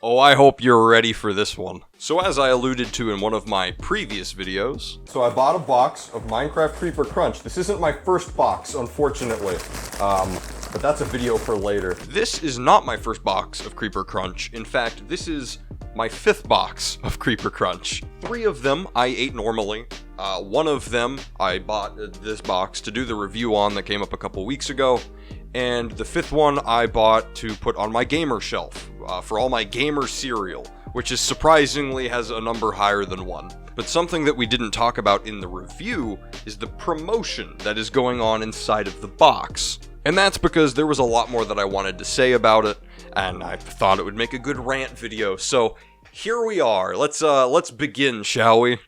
Oh, I hope you're ready for this one. So as I alluded to in one of my previous videos, so I bought a box of Minecraft Creeper Crunch. This isn't my first box, unfortunately, but that's a video for later. This is not my first box of Creeper Crunch. In fact, this is my 5th box of Creeper Crunch. 3 of them I ate normally. One of them I bought this box to do the review on that came up a couple weeks ago. And the 5th one I bought to put on my gamer shelf for all my gamer cereal, which is surprisingly has a number higher than 1. But something that we didn't talk about in the review is the promotion that is going on inside of the box. And that's because there was a lot more that I wanted to say about it, and I thought it would make a good rant video. So here we are. Let's begin, shall we?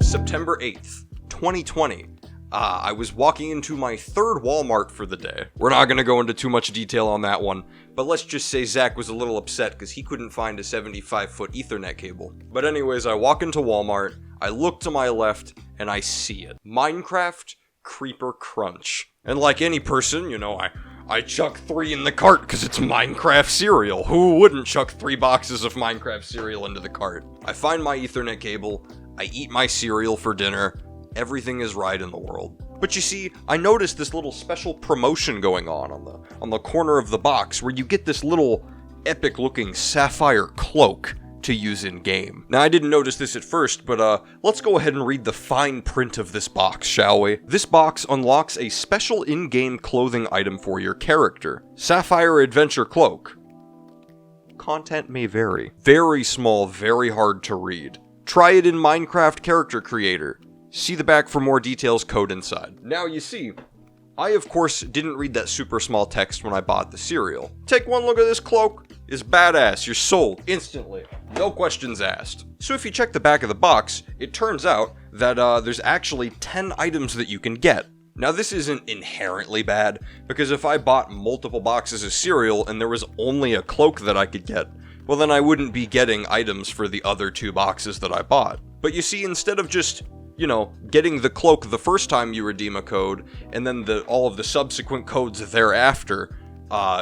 September 8th, 2020. I was walking into my 3rd Walmart for the day. We're not going to go into too much detail on that one, but let's just say Zach was a little upset because he couldn't find a 75-foot Ethernet cable. But anyways, I walk into Walmart, I look to my left, and I see it. Minecraft Creeper Crunch. And like any person, you know, I chuck 3 in the cart because it's Minecraft cereal. Who wouldn't chuck 3 boxes of Minecraft cereal into the cart? I find my Ethernet cable, I eat my cereal for dinner, everything is right in the world. But you see, I noticed this little special promotion going on the corner of the box where you get this little epic looking sapphire cloak to use in game. Now I didn't notice this at first, but let's go ahead and read the fine print of this box, shall we? This box unlocks a special in-game clothing item for your character. Sapphire Adventure Cloak. Content may vary. Very small, very hard to read. Try it in Minecraft Character Creator. See the back for more details, code inside. Now you see, I of course didn't read that super small text when I bought the cereal. Take one look at this cloak. It's badass. You're sold instantly. No questions asked. So if you check the back of the box, it turns out that there's actually 10 items that you can get. Now this isn't inherently bad, because if I bought multiple boxes of cereal and there was only a cloak that I could get, well then I wouldn't be getting items for the other 2 boxes that I bought. But you see, instead of just, you know, getting the cloak the first time you redeem a code, and then all of the subsequent codes thereafter,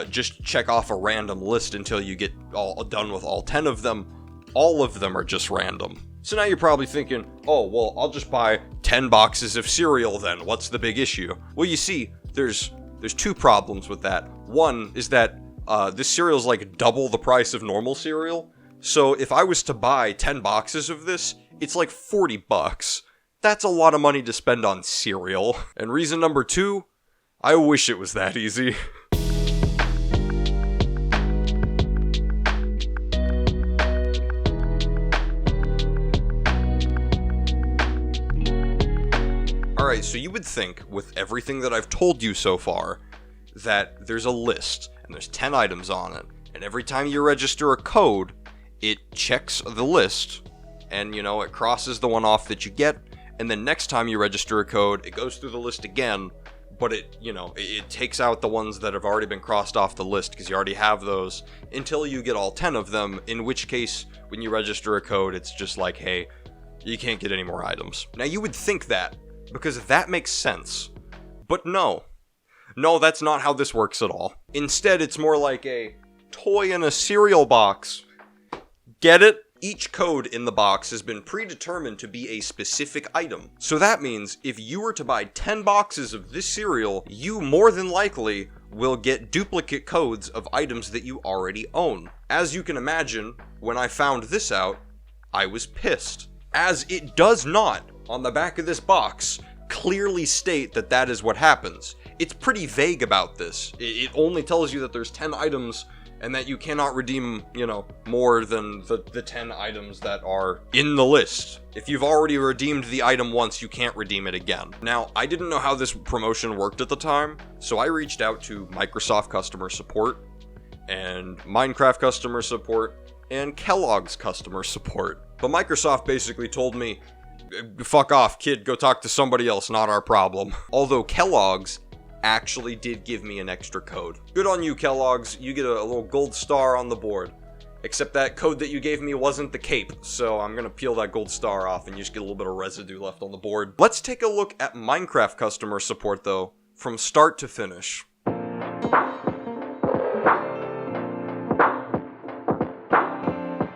just check off a random list until you get all done with all 10 of them. All of them are just random. So now you're probably thinking, oh, well, I'll just buy 10 boxes of cereal then. What's the big issue? Well, you see, there's 2 problems with that. One is that this cereal is like double the price of normal cereal. So if I was to buy 10 boxes of this, it's like 40 bucks. That's a lot of money to spend on cereal. And reason number 2, I wish it was that easy. Alright, so you would think, with everything that I've told you so far, that there's a list, and there's 10 items on it, and every time you register a code, it checks the list, and, you know, it crosses the one off that you get, and then next time you register a code, it goes through the list again, but it takes out the ones that have already been crossed off the list, because you already have those, until you get all 10 of them, in which case, when you register a code, it's just like, hey, you can't get any more items. Now, you would think that, because that makes sense. But no. No, that's not how this works at all. Instead, it's more like a toy in a cereal box. Get it? Each code in the box has been predetermined to be a specific item. So that means if you were to buy 10 boxes of this cereal, you more than likely will get duplicate codes of items that you already own. As you can imagine, when I found this out, I was pissed. As it does not, on the back of this box, clearly state that that is what happens. It's pretty vague about this. It only tells you that there's 10 items and that you cannot redeem, you know, more than the 10 items that are in the list. If you've already redeemed the item once, you can't redeem it again. Now, I didn't know how this promotion worked at the time, so I reached out to Microsoft customer support, and Minecraft customer support, and Kellogg's customer support. But Microsoft basically told me, fuck off, kid, go talk to somebody else, not our problem. Although Kellogg's actually did give me an extra code. Good on you, Kellogg's. You get a little gold star on the board. Except that code that you gave me wasn't the cape, so I'm gonna peel that gold star off and you just get a little bit of residue left on the board. Let's take a look at Minecraft customer support, though, from start to finish.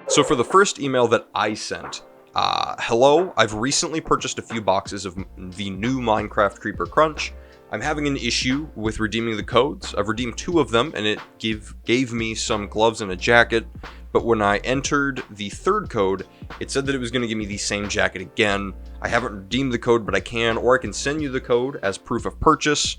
So for the first email that I sent, hello, I've recently purchased a few boxes of the new Minecraft Creeper Crunch. I'm having an issue with redeeming the codes. I've redeemed 2 of them, and it gave me some gloves and a jacket, but when I entered the 3rd code, it said that it was going to give me the same jacket again. I haven't redeemed the code, but I can, or I can send you the code as proof of purchase.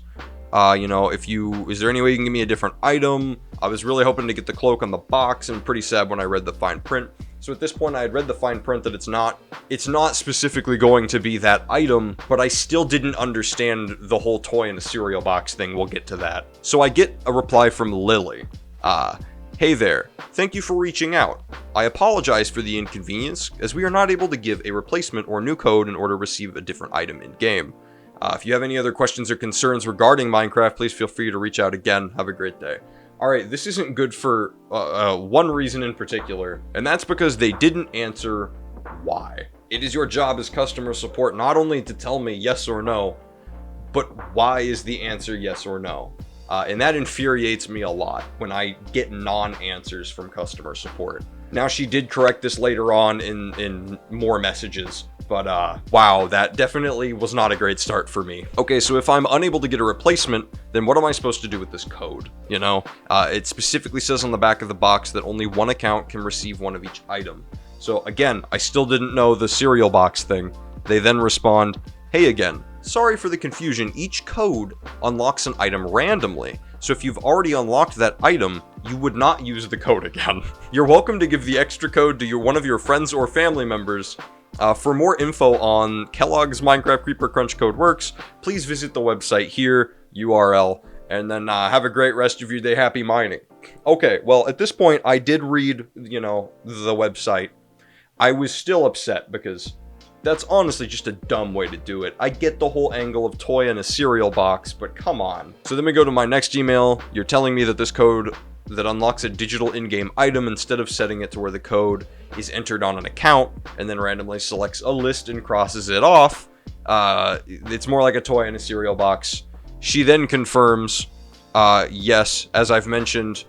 Is there any way you can give me a different item? I was really hoping to get the cloak on the box, and pretty sad when I read the fine print. So at this point, I had read the fine print that it's not specifically going to be that item, but I still didn't understand the whole toy in a cereal box thing. We'll get to that. So I get a reply from Lily. Hey there, thank you for reaching out. I apologize for the inconvenience, as we are not able to give a replacement or new code in order to receive a different item in-game. If you have any other questions or concerns regarding Minecraft, please feel free to reach out again. Have a great day. Alright, this isn't good for one reason in particular, and that's because they didn't answer why. It is your job as customer support not only to tell me yes or no, but why is the answer yes or no? And that infuriates me a lot when I get non-answers from customer support. Now, she did correct this later on in more messages, but wow, that definitely was not a great start for me. Okay, so if I'm unable to get a replacement, then what am I supposed to do with this code? You know, it specifically says on the back of the box that only one account can receive one of each item. So again, I still didn't know the cereal box thing. They then respond, hey again, sorry for the confusion, each code unlocks an item randomly. So if you've already unlocked that item, you would not use the code again. You're welcome to give the extra code to one of your friends or family members. For more info on Kellogg's Minecraft Creeper Crunch code works, please visit the website here, URL, and then have a great rest of your day. Happy mining. Okay, well, at this point, I did read, the website. I was still upset because that's honestly just a dumb way to do it. I get the whole angle of toy in a cereal box, but come on. So then we go to my next email. You're telling me that this code that unlocks a digital in-game item, instead of setting it to where the code is entered on an account and then randomly selects a list and crosses it off, it's more like a toy in a cereal box. She then confirms, yes, as I've mentioned,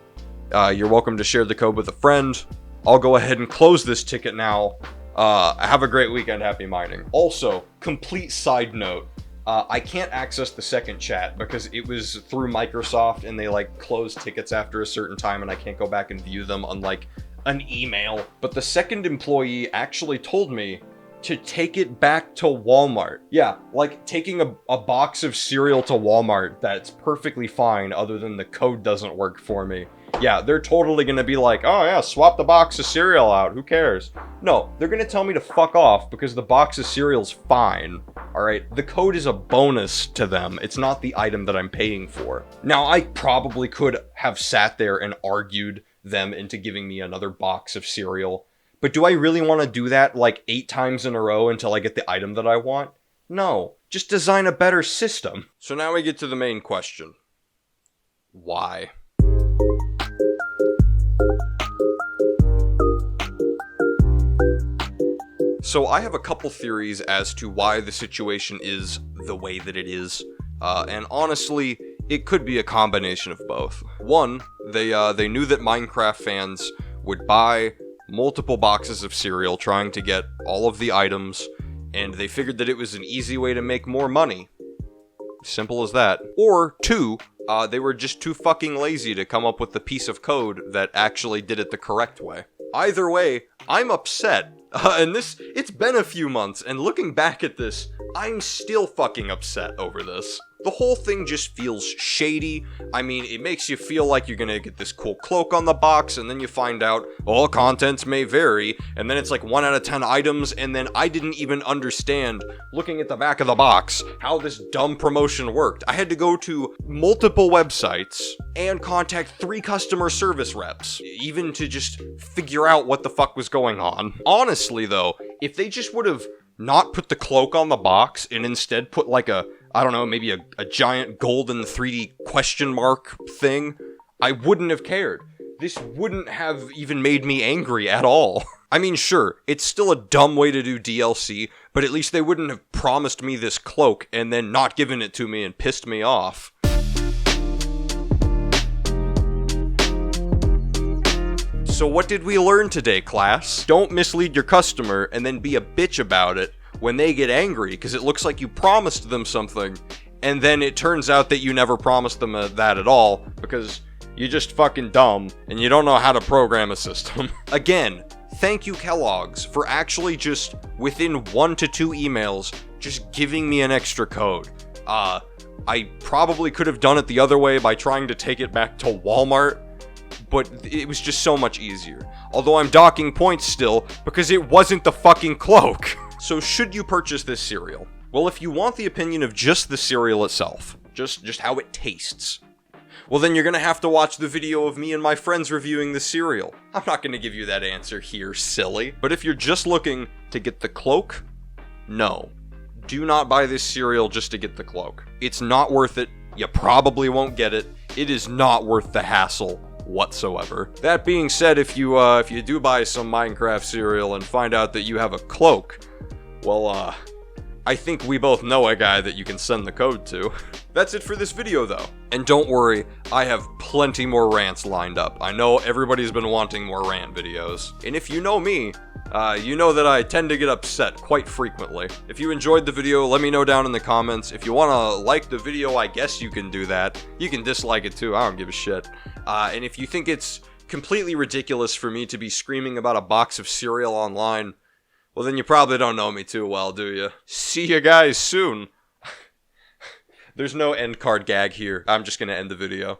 you're welcome to share the code with a friend. I'll go ahead and close this ticket now. Have a great weekend, happy mining. Also, complete side note, I can't access the second chat because it was through Microsoft and they close tickets after a certain time and I can't go back and view them, unlike an email. But the second employee actually told me to take it back to Walmart. Yeah, like taking a box of cereal to Walmart, that's perfectly fine other than the code doesn't work for me. Yeah, they're totally gonna be like, oh yeah, swap the box of cereal out, who cares? No, they're gonna tell me to fuck off because the box of cereal's fine, alright? The code is a bonus to them, it's not the item that I'm paying for. Now, I probably could have sat there and argued them into giving me another box of cereal, but do I really want to do that 8 times in a row until I get the item that I want? No, just design a better system. So now we get to the main question. Why? So I have a couple theories as to why the situation is the way that it is, and honestly, it could be a combination of both. One, they knew that Minecraft fans would buy multiple boxes of cereal trying to get all of the items, and they figured that it was an easy way to make more money. Simple as that. Or two, they were just too fucking lazy to come up with the piece of code that actually did it the correct way. Either way, I'm upset. And it's been a few months, and looking back at this, I'm still fucking upset over this. The whole thing just feels shady. I mean, it makes you feel like you're gonna get this cool cloak on the box, and then you find out all contents may vary, and then it's 1 out of 10 items, and then I didn't even understand, looking at the back of the box, how this dumb promotion worked. I had to go to multiple websites and contact 3 customer service reps, even to just figure out what the fuck was going on. Honestly, though, if they just would have not put the cloak on the box and instead put maybe a giant golden 3D question mark thing, I wouldn't have cared. This wouldn't have even made me angry at all. I mean, sure, it's still a dumb way to do DLC, But at least they wouldn't have promised me this cloak and then not given it to me and pissed me off. So what did we learn today, class? Don't mislead your customer and then be a bitch about it when they get angry because it looks like you promised them something and then it turns out that you never promised them that at all because you're just fucking dumb and you don't know how to program a system. Again, thank you, Kellogg's, for actually just within 1 to 2 emails just giving me an extra code. I probably could have done it the other way by trying to take it back to Walmart, but it was just so much easier. Although I'm docking points still, because it wasn't the fucking cloak. So should you purchase this cereal? Well, if you want the opinion of just the cereal itself, just how it tastes, well then you're gonna have to watch the video of me and my friends reviewing the cereal. I'm not gonna give you that answer here, silly. But if you're just looking to get the cloak, no. Do not buy this cereal just to get the cloak. It's not worth it. You probably won't get it. It is not worth the hassle whatsoever. That being said, if you do buy some Minecraft cereal and find out that you have a cloak, well, I think we both know a guy that you can send the code to. That's it for this video, though. And don't worry, I have plenty more rants lined up. I know everybody's been wanting more rant videos. And if you know me, you know that I tend to get upset quite frequently. If you enjoyed the video, let me know down in the comments. If you want to like the video, I guess you can do that. You can dislike it too, I don't give a shit. And if you think it's completely ridiculous for me to be screaming about a box of cereal online, well then you probably don't know me too well, do you? See you guys soon. There's no end card gag here. I'm just gonna end the video.